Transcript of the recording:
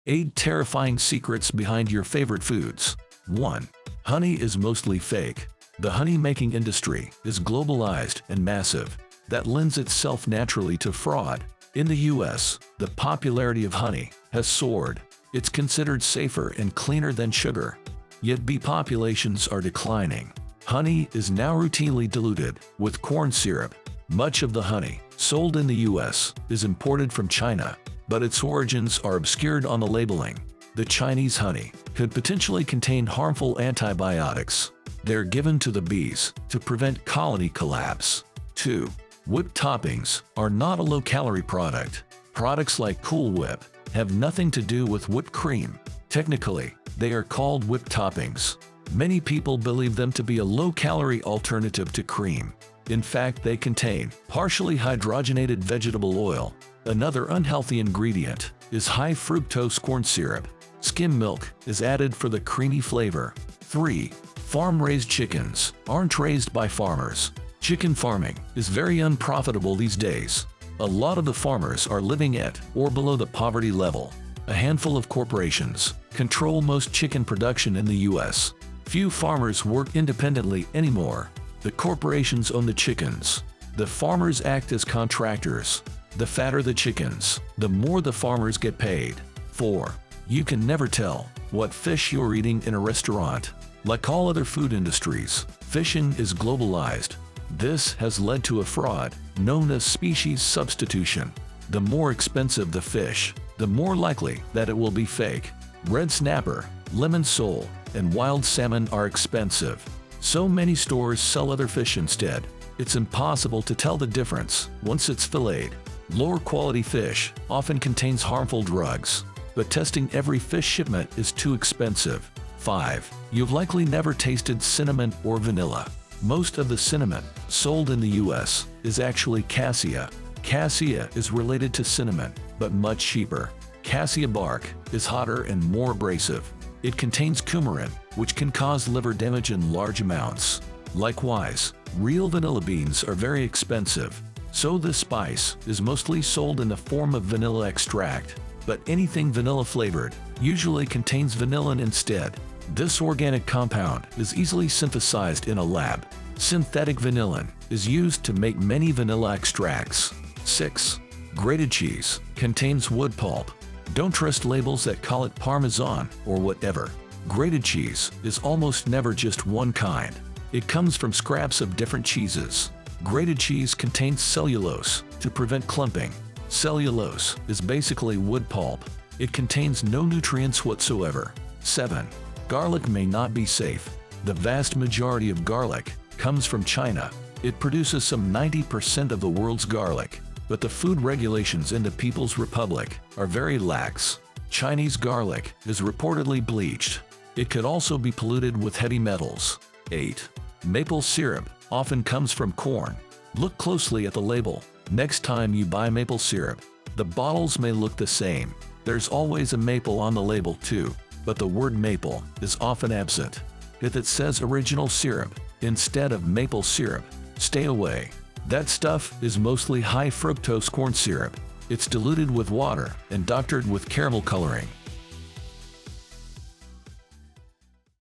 8 terrifying secrets behind your favorite foods. 1. Honey is mostly fake. The honey-making industry is globalized and massive. That lends itself naturally to fraud. In the US, the popularity of honey has soared. It's considered safer and cleaner than sugar. Yet bee populations are declining. Honey is now routinely diluted with corn syrup. Much of the honey sold in the US is imported from China, but its origins are obscured on the labeling. The Chinese honey could potentially contain harmful antibiotics. They're given to the bees to prevent colony collapse. 2. Whipped toppings are not a low-calorie product. Products like Cool Whip have nothing to do with whipped cream. Technically, they are called whipped toppings. Many people believe them to be a low-calorie alternative to cream. In fact, they contain partially hydrogenated vegetable oil. Another unhealthy ingredient is high-fructose corn syrup. Skim milk is added for the creamy flavor. 3. Farm-raised chickens aren't raised by farmers. Chicken farming is very unprofitable these days. A lot of the farmers are living at or below the poverty level. A handful of corporations control most chicken production in the US. Few farmers work independently anymore. The corporations own the chickens. The farmers act as contractors. The fatter the chickens, the more the farmers get paid. 4. You can never tell what fish you're eating in a restaurant. Like all other food industries, fishing is globalized. This has led to a fraud known as species substitution. The more expensive the fish, the more likely that it will be fake. Red snapper, lemon sole, and wild salmon are expensive. So many stores sell other fish instead. It's impossible to tell the difference once it's filleted. Lower quality fish often contains harmful drugs, but testing every fish shipment is too expensive. 5. You've likely never tasted cinnamon or vanilla. Most of the cinnamon sold in the US is actually cassia. Cassia is related to cinnamon, but much cheaper. Cassia bark is hotter and more abrasive. It contains coumarin, which can cause liver damage in large amounts. Likewise, real vanilla beans are very expensive, so this spice is mostly sold in the form of vanilla extract. But anything vanilla flavored usually contains vanillin instead. This organic compound is easily synthesized in a lab. Synthetic vanillin is used to make many vanilla extracts. 6. Grated cheese contains wood pulp. Don't trust labels that call it Parmesan or whatever. Grated cheese is almost never just one kind. It comes from scraps of different cheeses. Grated cheese contains cellulose to prevent clumping. Cellulose is basically wood pulp. It contains no nutrients whatsoever. 7. Garlic may not be safe. The vast majority of garlic comes from China. It produces some 90% of the world's garlic. But the food regulations in the People's Republic are very lax. Chinese garlic is reportedly bleached. It could also be polluted with heavy metals. 8. Maple syrup often comes from corn. Look closely at the label. Next time you buy maple syrup, the bottles may look the same. There's always a maple on the label too, but the word maple is often absent. If it says original syrup instead of maple syrup, stay away. That stuff is mostly high fructose corn syrup. It's diluted with water and doctored with caramel coloring.